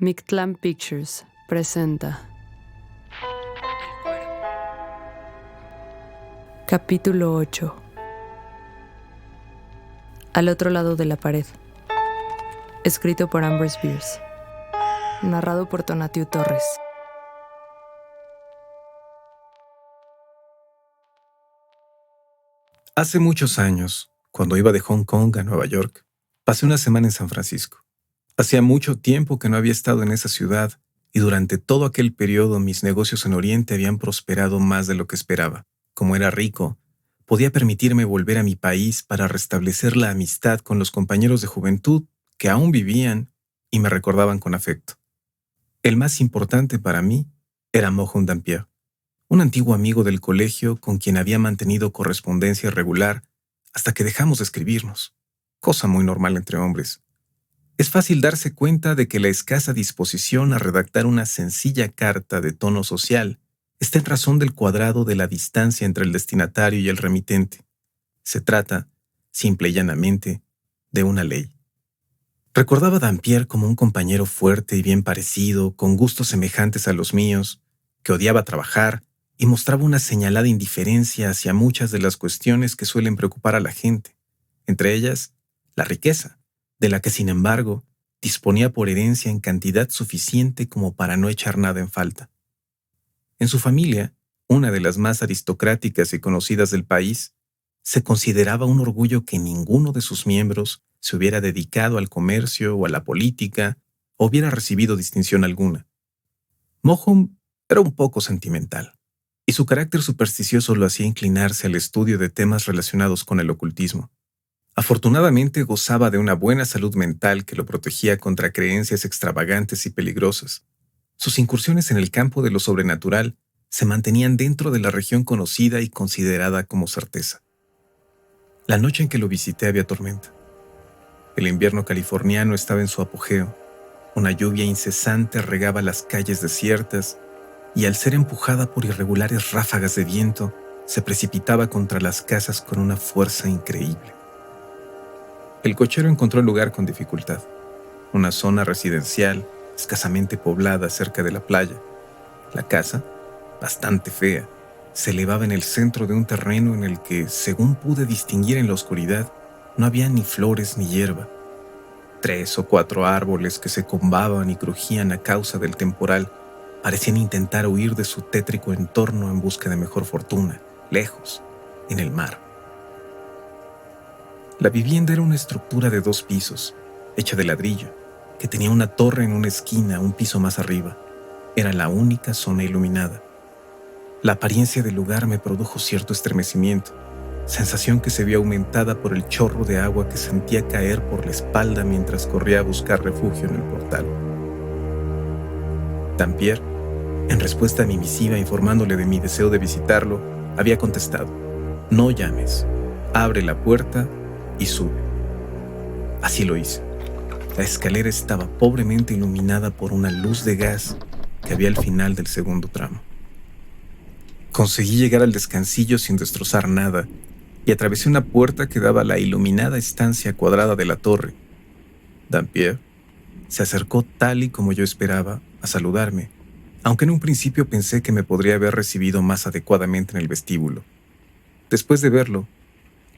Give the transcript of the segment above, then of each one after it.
Mictlán Pictures presenta Capítulo 8. Al otro lado de la pared. Escrito por Amber Spears. Narrado por Tonatiu Torres. Hace muchos años, cuando iba de Hong Kong a Nueva York, pasé una semana en San Francisco. Hacía mucho tiempo que no había estado en esa ciudad y durante todo aquel periodo mis negocios en Oriente habían prosperado más de lo que esperaba. Como era rico, podía permitirme volver a mi país para restablecer la amistad con los compañeros de juventud que aún vivían y me recordaban con afecto. El más importante para mí era Mohun Dampier, un antiguo amigo del colegio con quien había mantenido correspondencia regular hasta que dejamos de escribirnos, cosa muy normal entre hombres. Es fácil darse cuenta de que la escasa disposición a redactar una sencilla carta de tono social está en razón del cuadrado de la distancia entre el destinatario y el remitente. Se trata, simple y llanamente, de una ley. Recordaba a Dampier como un compañero fuerte y bien parecido, con gustos semejantes a los míos, que odiaba trabajar y mostraba una señalada indiferencia hacia muchas de las cuestiones que suelen preocupar a la gente, entre ellas, la riqueza, de la que, sin embargo, disponía por herencia en cantidad suficiente como para no echar nada en falta. En su familia, una de las más aristocráticas y conocidas del país, se consideraba un orgullo que ninguno de sus miembros se hubiera dedicado al comercio o a la política o hubiera recibido distinción alguna. Mohun era un poco sentimental, y su carácter supersticioso lo hacía inclinarse al estudio de temas relacionados con el ocultismo. Afortunadamente gozaba de una buena salud mental que lo protegía contra creencias extravagantes y peligrosas. Sus incursiones en el campo de lo sobrenatural se mantenían dentro de la región conocida y considerada como certeza. La noche en que lo visité había tormenta. El invierno californiano estaba en su apogeo. Una lluvia incesante regaba las calles desiertas y al ser empujada por irregulares ráfagas de viento, se precipitaba contra las casas con una fuerza increíble. El cochero encontró el lugar con dificultad, una zona residencial escasamente poblada cerca de la playa. La casa, bastante fea, se elevaba en el centro de un terreno en el que, según pude distinguir en la oscuridad, no había ni flores ni hierba. 3 o 4 árboles que se combaban y crujían a causa del temporal parecían intentar huir de su tétrico entorno en busca de mejor fortuna, lejos, en el mar. La vivienda era una estructura de 2 pisos, hecha de ladrillo, que tenía una torre en una esquina un piso más arriba. Era la única zona iluminada. La apariencia del lugar me produjo cierto estremecimiento, sensación que se vio aumentada por el chorro de agua que sentía caer por la espalda mientras corría a buscar refugio en el portal. Dampier, en respuesta a mi misiva informándole de mi deseo de visitarlo, había contestado: «No llames, abre la puerta y sube». Así lo hice. La escalera estaba pobremente iluminada por una luz de gas que había al final del segundo tramo. Conseguí llegar al descansillo sin destrozar nada y atravesé una puerta que daba a la iluminada estancia cuadrada de la torre. Dampier se acercó tal y como yo esperaba a saludarme, aunque en un principio pensé que me podría haber recibido más adecuadamente en el vestíbulo. Después de verlo,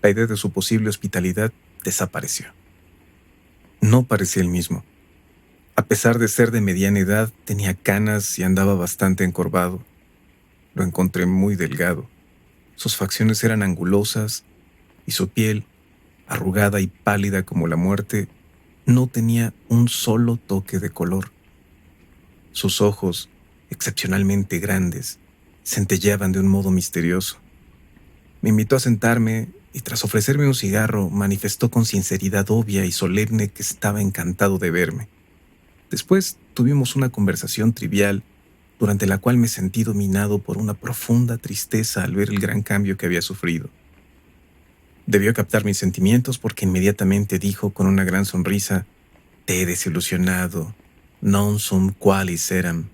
la idea de su posible hospitalidad desapareció. No parecía el mismo. A pesar de ser de mediana edad, tenía canas y andaba bastante encorvado. Lo encontré muy delgado. Sus facciones eran angulosas y su piel, arrugada y pálida como la muerte, no tenía un solo toque de color. Sus ojos, excepcionalmente grandes, centelleaban de un modo misterioso. Me invitó a sentarme y tras ofrecerme un cigarro, manifestó con sinceridad obvia y solemne que estaba encantado de verme. Después tuvimos una conversación trivial, durante la cual me sentí dominado por una profunda tristeza al ver el gran cambio que había sufrido. Debió captar mis sentimientos porque inmediatamente dijo con una gran sonrisa: «Te he desilusionado, non sum qualis eram».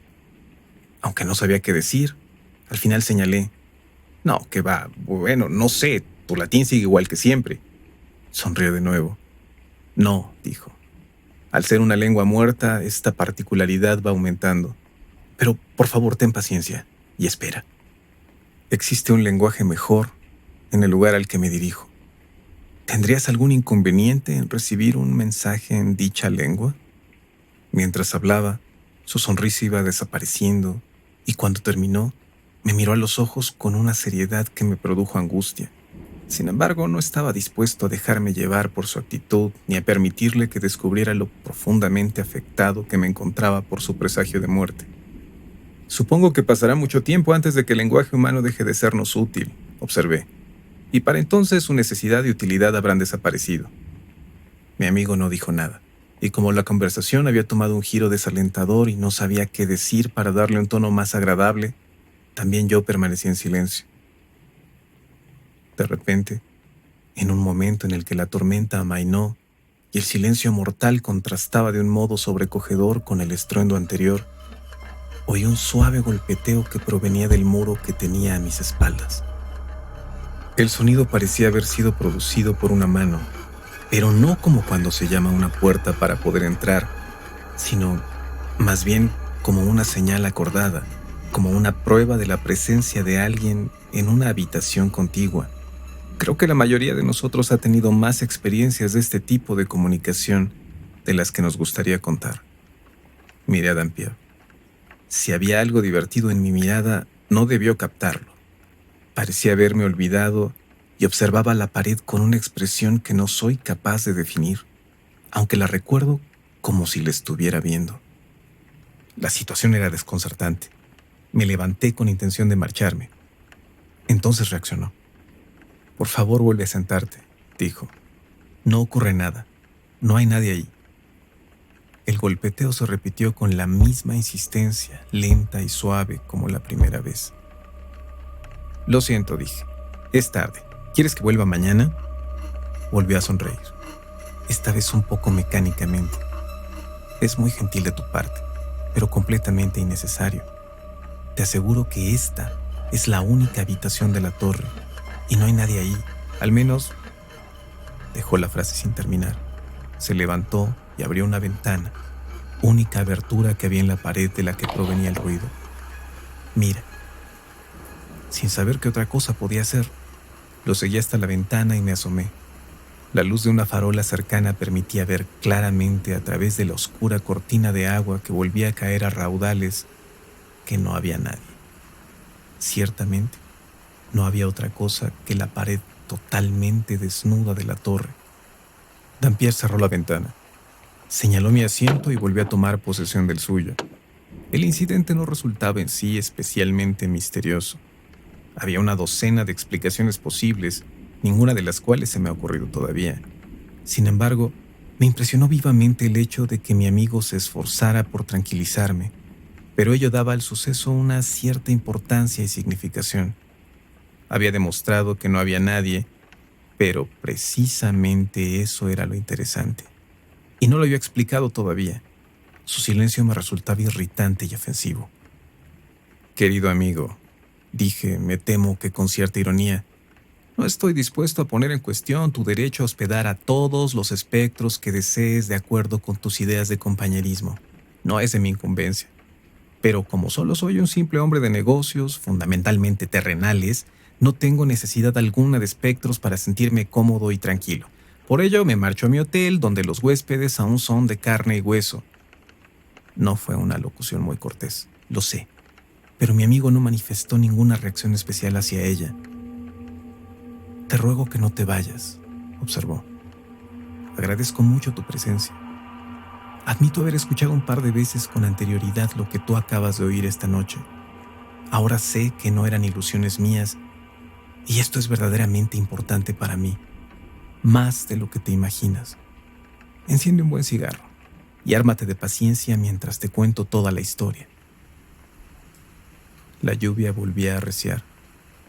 Aunque no sabía qué decir, al final señalé: «No, que va, bueno, no sé, tu latín sigue igual que siempre». Sonrió de nuevo. «No», dijo, Al ser una lengua muerta, esta particularidad va aumentando. Pero, por favor, ten paciencia y espera. Existe un lenguaje mejor en el lugar al que me dirijo. ¿Tendrías algún inconveniente en recibir un mensaje en dicha lengua? Mientras hablaba, su sonrisa iba desapareciendo y cuando terminó, me miró a los ojos con una seriedad que me produjo angustia. Sin embargo, no estaba dispuesto a dejarme llevar por su actitud ni a permitirle que descubriera lo profundamente afectado que me encontraba por su presagio de muerte. Supongo que pasará mucho tiempo antes de que el lenguaje humano deje de sernos útil, observé, y para entonces su necesidad y utilidad habrán desaparecido. Mi amigo no dijo nada, y como la conversación había tomado un giro desalentador y no sabía qué decir para darle un tono más agradable, también yo permanecí en silencio. De repente, en un momento en el que la tormenta amainó y el silencio mortal contrastaba de un modo sobrecogedor con el estruendo anterior, oí un suave golpeteo que provenía del muro que tenía a mis espaldas. El sonido parecía haber sido producido por una mano, pero no como cuando se llama a una puerta para poder entrar, sino más bien como una señal acordada, como una prueba de la presencia de alguien en una habitación contigua. Creo que la mayoría de nosotros ha tenido más experiencias de este tipo de comunicación de las que nos gustaría contar. Miré a Dampier. Si había algo divertido en mi mirada, no debió captarlo. Parecía haberme olvidado y observaba la pared con una expresión que no soy capaz de definir, aunque la recuerdo como si la estuviera viendo. La situación era desconcertante. Me levanté con intención de marcharme. Entonces reaccionó. «Por favor, vuelve a sentarte», dijo. «No ocurre nada. No hay nadie ahí». El golpeteo se repitió con la misma insistencia, lenta y suave como la primera vez. «Lo siento», dije. «Es tarde. ¿Quieres que vuelva mañana?» Volvió a sonreír, esta vez un poco mecánicamente. «Es muy gentil de tu parte, pero completamente innecesario. Te aseguro que esta es la única habitación de la torre y no hay nadie ahí, al menos…» Dejó la frase sin terminar. Se levantó y abrió una ventana, única abertura que había en la pared de la que provenía el ruido. «Mira». Sin saber qué otra cosa podía hacer, lo seguí hasta la ventana y me asomé. La luz de una farola cercana permitía ver claramente a través de la oscura cortina de agua que volvía a caer a raudales que no había nadie. Ciertamente, no había otra cosa que la pared totalmente desnuda de la torre. Dampier cerró la ventana, señaló mi asiento y volvió a tomar posesión del suyo. El incidente no resultaba en sí especialmente misterioso. Había una docena de explicaciones posibles, ninguna de las cuales se me ha ocurrido todavía. Sin embargo, me impresionó vivamente el hecho de que mi amigo se esforzara por tranquilizarme, pero ello daba al suceso una cierta importancia y significación. Había demostrado que no había nadie, pero precisamente eso era lo interesante. Y no lo había explicado todavía. Su silencio me resultaba irritante y ofensivo. «Querido amigo», dije, me temo que con cierta ironía, «no estoy dispuesto a poner en cuestión tu derecho a hospedar a todos los espectros que desees de acuerdo con tus ideas de compañerismo. No es de mi incumbencia. Pero como solo soy un simple hombre de negocios, fundamentalmente terrenales, no tengo necesidad alguna de espectros para sentirme cómodo y tranquilo. Por ello me marcho a mi hotel, donde los huéspedes aún son de carne y hueso». No fue una locución muy cortés, lo sé, pero mi amigo no manifestó ninguna reacción especial hacia ella. «Te ruego que no te vayas», observó. «Agradezco mucho tu presencia. Admito haber escuchado un par de veces con anterioridad lo que tú acabas de oír esta noche. Ahora sé que no eran ilusiones mías y esto es verdaderamente importante para mí, más de lo que te imaginas. Enciende un buen cigarro y ármate de paciencia mientras te cuento toda la historia». La lluvia volvía a arreciar,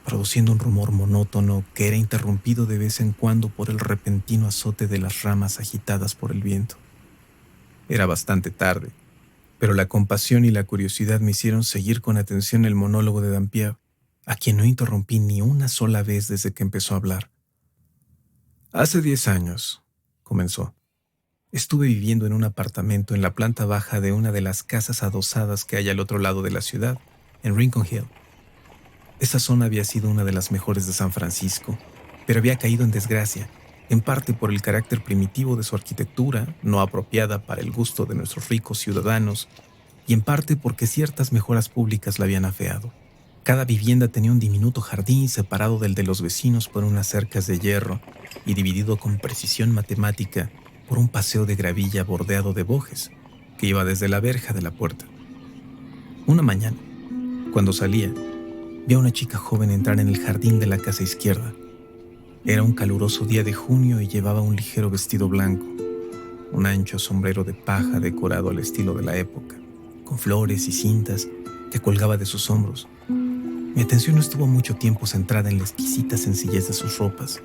produciendo un rumor monótono que era interrumpido de vez en cuando por el repentino azote de las ramas agitadas por el viento. Era bastante tarde, pero la compasión y la curiosidad me hicieron seguir con atención el monólogo de Dampier, a quien no interrumpí ni una sola vez desde que empezó a hablar. «Hace 10 años», comenzó, Estuve viviendo en un apartamento en la planta baja de una de las casas adosadas que hay al otro lado de la ciudad, en Rincon Hill. Esa zona había sido una de las mejores de San Francisco, pero había caído en desgracia, en parte por el carácter primitivo de su arquitectura, no apropiada para el gusto de nuestros ricos ciudadanos, y en parte porque ciertas mejoras públicas la habían afeado. Cada vivienda tenía un diminuto jardín separado del de los vecinos por unas cercas de hierro y dividido con precisión matemática por un paseo de gravilla bordeado de bojes que iba desde la verja de la puerta. Una mañana, cuando salía, vi a una chica joven entrar en el jardín de la casa izquierda. Era un caluroso día de junio y llevaba un ligero vestido blanco, un ancho sombrero de paja decorado al estilo de la época, con flores y cintas que colgaba de sus hombros. Mi atención no estuvo mucho tiempo centrada en la exquisita sencillez de sus ropas,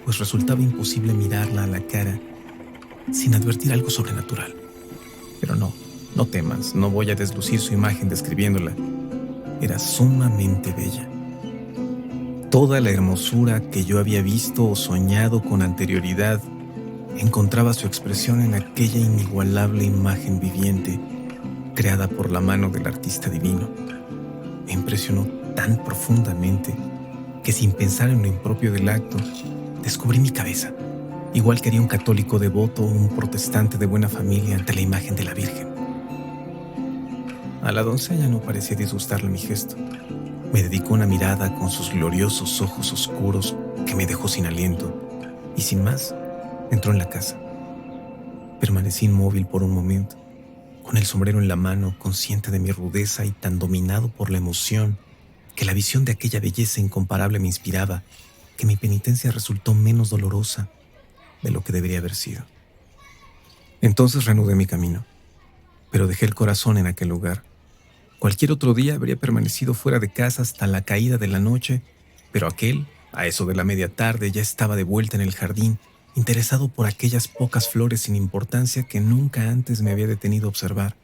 pues resultaba imposible mirarla a la cara sin advertir algo sobrenatural. Pero no temas, no voy a deslucir su imagen describiéndola. Era sumamente bella. Toda la hermosura que yo había visto o soñado con anterioridad encontraba su expresión en aquella inigualable imagen viviente creada por la mano del artista divino. Me impresionó tan profundamente que sin pensar en lo impropio del acto, descubrí mi cabeza, igual que haría un católico devoto o un protestante de buena familia ante la imagen de la Virgen. A la doncella no parecía disgustarle mi gesto. Me dedicó una mirada con sus gloriosos ojos oscuros que me dejó sin aliento y sin más entró en la casa. Permanecí inmóvil por un momento, con el sombrero en la mano, consciente de mi rudeza y tan dominado por la emoción que la visión de aquella belleza incomparable me inspiraba, que mi penitencia resultó menos dolorosa de lo que debería haber sido. Entonces reanudé mi camino, pero dejé el corazón en aquel lugar. Cualquier otro día habría permanecido fuera de casa hasta la caída de la noche, pero aquel, a eso de la media tarde, ya estaba de vuelta en el jardín, interesado por aquellas pocas flores sin importancia que nunca antes me había detenido a observar.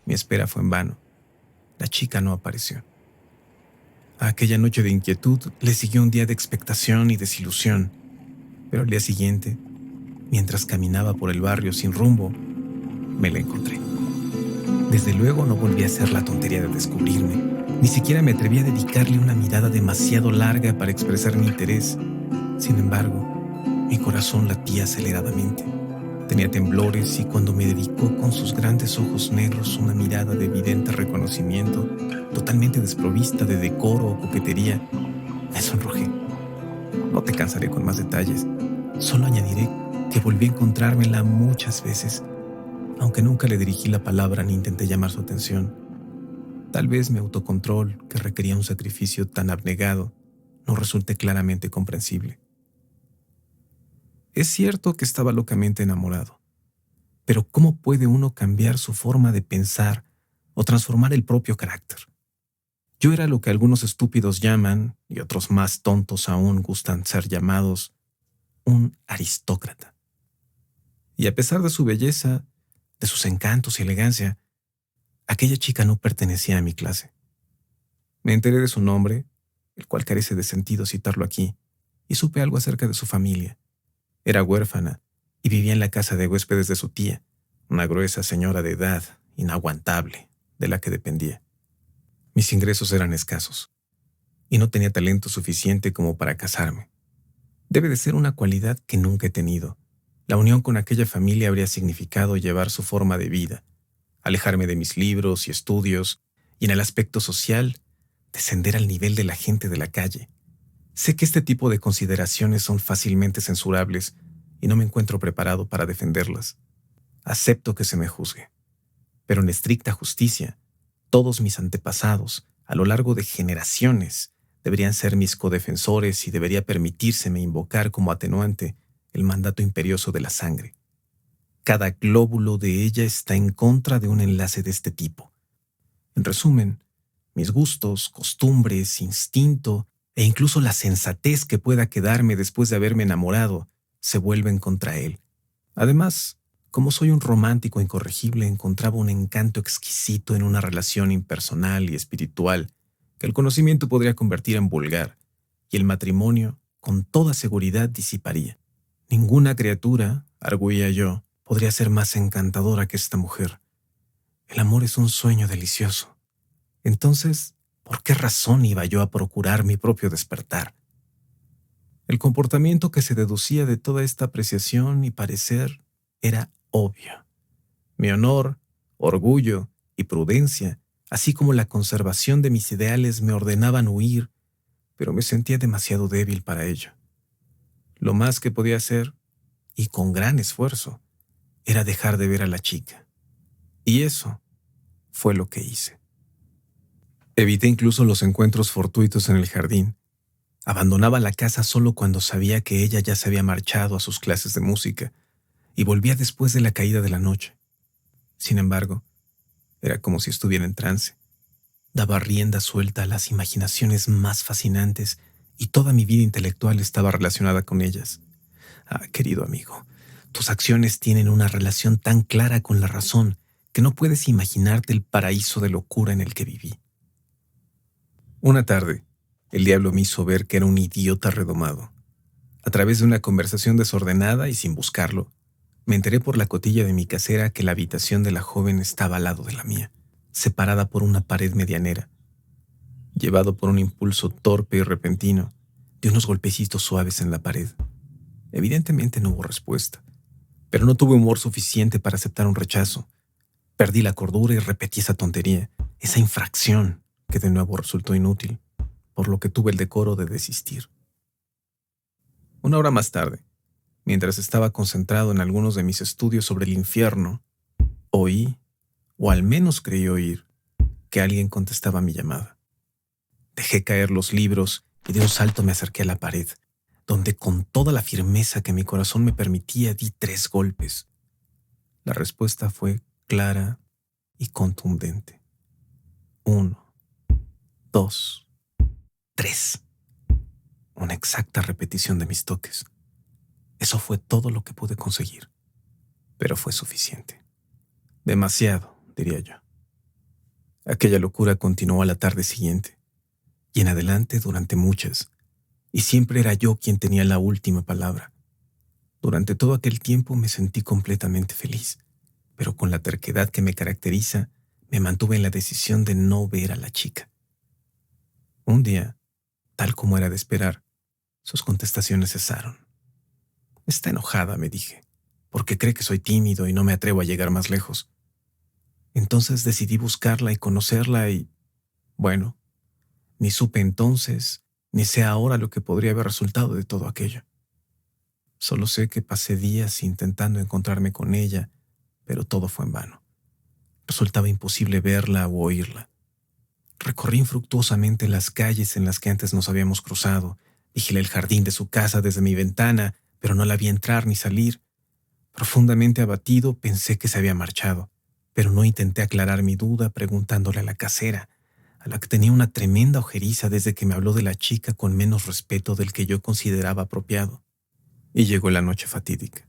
Mi espera fue en vano. La chica no apareció. A aquella noche de inquietud le siguió un día de expectación y desilusión, pero al día siguiente, mientras caminaba por el barrio sin rumbo, me la encontré. Desde luego no volví a hacer la tontería de descubrirme, ni siquiera me atreví a dedicarle una mirada demasiado larga para expresar mi interés. Sin embargo, mi corazón latía aceleradamente. Tenía temblores y cuando me dedicó con sus grandes ojos negros una mirada de evidente reconocimiento, totalmente desprovista de decoro o coquetería, me sonrojé. No te cansaré con más detalles, solo añadiré que volví a encontrármela muchas veces, aunque nunca le dirigí la palabra ni intenté llamar su atención. Tal vez mi autocontrol, que requería un sacrificio tan abnegado, no resulte claramente comprensible. Es cierto que estaba locamente enamorado, pero ¿cómo puede uno cambiar su forma de pensar o transformar el propio carácter? Yo era lo que algunos estúpidos llaman, y otros más tontos aún gustan ser llamados, un aristócrata. Y a pesar de su belleza, de sus encantos y elegancia, aquella chica no pertenecía a mi clase. Me enteré de su nombre, el cual carece de sentido citarlo aquí, y supe algo acerca de su familia. Era huérfana y vivía en la casa de huéspedes de su tía, una gruesa señora de edad, inaguantable, de la que dependía. Mis ingresos eran escasos, y no tenía talento suficiente como para casarme. Debe de ser una cualidad que nunca he tenido. La unión con aquella familia habría significado llevar su forma de vida, alejarme de mis libros y estudios, y en el aspecto social, descender al nivel de la gente de la calle. Sé que este tipo de consideraciones son fácilmente censurables y no me encuentro preparado para defenderlas. Acepto que se me juzgue, pero en estricta justicia, todos mis antepasados, a lo largo de generaciones, deberían ser mis codefensores y debería permitírseme invocar como atenuante el mandato imperioso de la sangre. Cada glóbulo de ella está en contra de un enlace de este tipo. En resumen, mis gustos, costumbres, instinto e incluso la sensatez que pueda quedarme después de haberme enamorado se vuelven contra él. Además, como soy un romántico incorregible, encontraba un encanto exquisito en una relación impersonal y espiritual que el conocimiento podría convertir en vulgar, y el matrimonio, con toda seguridad, disiparía. Ninguna criatura, arguía yo, podría ser más encantadora que esta mujer. El amor es un sueño delicioso. Entonces, ¿por qué razón iba yo a procurar mi propio despertar? El comportamiento que se deducía de toda esta apreciación y parecer era obvio. Mi honor, orgullo y prudencia, así como la conservación de mis ideales, me ordenaban huir, pero me sentía demasiado débil para ello. Lo más que podía hacer, y con gran esfuerzo, era dejar de ver a la chica. Y eso fue lo que hice. Evité incluso los encuentros fortuitos en el jardín. Abandonaba la casa solo cuando sabía que ella ya se había marchado a sus clases de música y volvía después de la caída de la noche. Sin embargo, era como si estuviera en trance. Daba rienda suelta a las imaginaciones más fascinantes y toda mi vida intelectual estaba relacionada con ellas. Ah, querido amigo, tus acciones tienen una relación tan clara con la razón que no puedes imaginarte el paraíso de locura en el que viví. Una tarde, el diablo me hizo ver que era un idiota redomado. A través de una conversación desordenada y sin buscarlo, me enteré por la cotilla de mi casera que la habitación de la joven estaba al lado de la mía, separada por una pared medianera. Llevado por un impulso torpe y repentino, di unos golpecitos suaves en la pared. Evidentemente no hubo respuesta, pero no tuve humor suficiente para aceptar un rechazo. Perdí la cordura y repetí esa tontería, esa infracción, que de nuevo resultó inútil, por lo que tuve el decoro de desistir. Una hora más tarde, mientras estaba concentrado en algunos de mis estudios sobre el infierno, oí, o al menos creí oír, que alguien contestaba mi llamada. Dejé caer los libros y de un salto me acerqué a la pared, donde con toda la firmeza que mi corazón me permitía di 3 golpes. La respuesta fue clara y contundente. 1, 2, 3. Una exacta repetición de mis toques. Eso fue todo lo que pude conseguir, pero fue suficiente. Demasiado, diría yo. Aquella locura continuó a la tarde siguiente, y en adelante durante muchas, y siempre era yo quien tenía la última palabra. Durante todo aquel tiempo me sentí completamente feliz, pero con la terquedad que me caracteriza, me mantuve en la decisión de no ver a la chica. Un día, tal como era de esperar, sus contestaciones cesaron. Está enojada, me dije, porque cree que soy tímido y no me atrevo a llegar más lejos. Entonces decidí buscarla y conocerla y, bueno, ni supe entonces, ni sé ahora lo que podría haber resultado de todo aquello. Solo sé que pasé días intentando encontrarme con ella, pero todo fue en vano. Resultaba imposible verla o oírla. Recorrí infructuosamente las calles en las que antes nos habíamos cruzado, vigilé el jardín de su casa desde mi ventana, pero no la vi entrar ni salir. Profundamente abatido, pensé que se había marchado, pero no intenté aclarar mi duda preguntándole a la casera, a la que tenía una tremenda ojeriza desde que me habló de la chica con menos respeto del que yo consideraba apropiado. Y llegó la noche fatídica.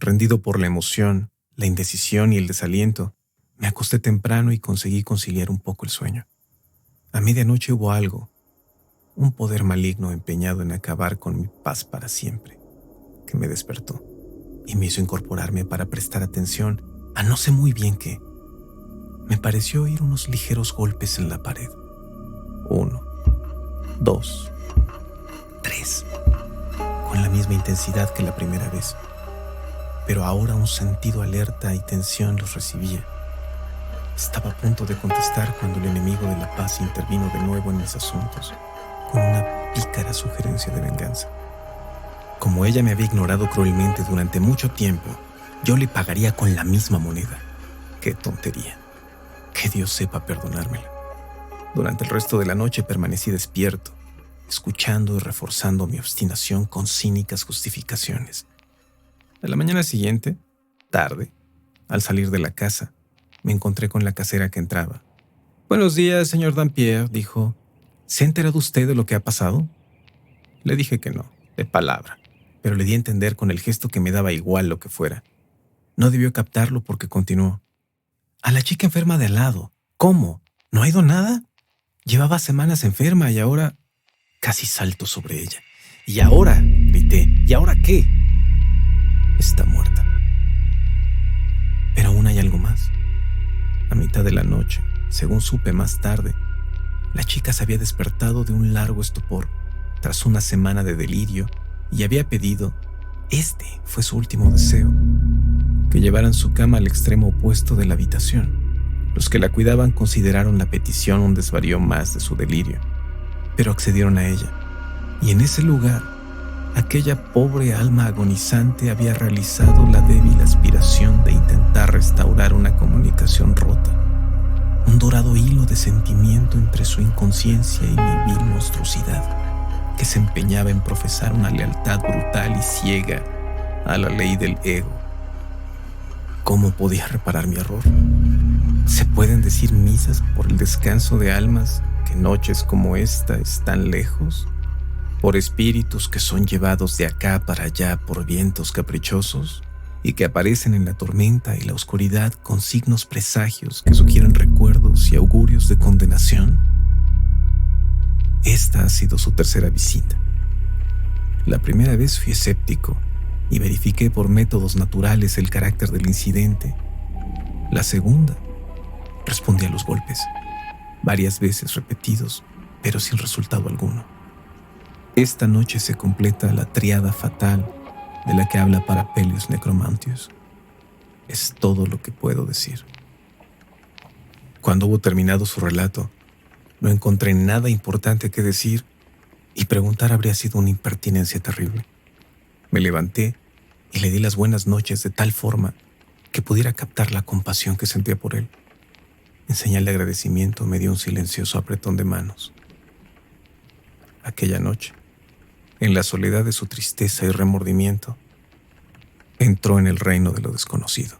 Rendido por la emoción, la indecisión y el desaliento, me acosté temprano y conseguí conciliar un poco el sueño. A medianoche hubo algo, un poder maligno empeñado en acabar con mi paz para siempre, que me despertó y me hizo incorporarme para prestar atención a no sé muy bien qué. Me pareció oír unos ligeros golpes en la pared. 1, 2, 3, con la misma intensidad que la primera vez. Pero ahora un sentido alerta y tensión los recibía. Estaba a punto de contestar cuando el enemigo de la paz intervino de nuevo en mis asuntos, con una pícara sugerencia de venganza. Como ella me había ignorado cruelmente durante mucho tiempo, yo le pagaría con la misma moneda. ¡Qué tontería! Que Dios sepa perdonármela. Durante el resto de la noche permanecí despierto, escuchando y reforzando mi obstinación con cínicas justificaciones. A la mañana siguiente, tarde, al salir de la casa, me encontré con la casera que entraba. «Buenos días, señor Dampierre», dijo. «¿Se ha enterado usted de lo que ha pasado?» Le dije que no, de palabra, pero le di a entender con el gesto que me daba igual lo que fuera. No debió captarlo porque continuó. «A la chica enferma de al lado. ¿Cómo? ¿No ha ido nada? Llevaba semanas enferma y ahora...» Casi salto sobre ella. «¿Y ahora?», grité. «¿Y ahora qué?». «Está muerta». mitad de la noche, según supe más tarde, la chica se había despertado de un largo estupor tras una semana de delirio y había pedido, este fue su último deseo, que llevaran su cama al extremo opuesto de la habitación. Los que la cuidaban consideraron la petición un desvarío más de su delirio, pero accedieron a ella, y en ese lugar, aquella pobre alma agonizante había realizado la débil aspiración de intentar restaurar una comunicación rota, un dorado hilo de sentimiento entre su inconsciencia y mi vil monstruosidad, que se empeñaba en profesar una lealtad brutal y ciega a la ley del ego. ¿Cómo podía reparar mi error? ¿Se pueden decir misas por el descanso de almas que noches como esta están lejos? ¿Por espíritus que son llevados de acá para allá por vientos caprichosos y que aparecen en la tormenta y la oscuridad con signos presagios que sugieren recuerdos y augurios de condenación? Esta ha sido su tercera visita. La primera vez fui escéptico y verifiqué por métodos naturales el carácter del incidente. La segunda, respondí a los golpes, varias veces repetidos, pero sin resultado alguno. Esta noche se completa la tríada fatal de la que habla Parapelius Necromantius. Es todo lo que puedo decir. Cuando hubo terminado su relato, no encontré nada importante que decir y preguntar habría sido una impertinencia terrible. Me levanté y le di las buenas noches de tal forma que pudiera captar la compasión que sentía por él. En señal de agradecimiento me dio un silencioso apretón de manos. Aquella noche, en la soledad de su tristeza y remordimiento, entró en el reino de lo desconocido.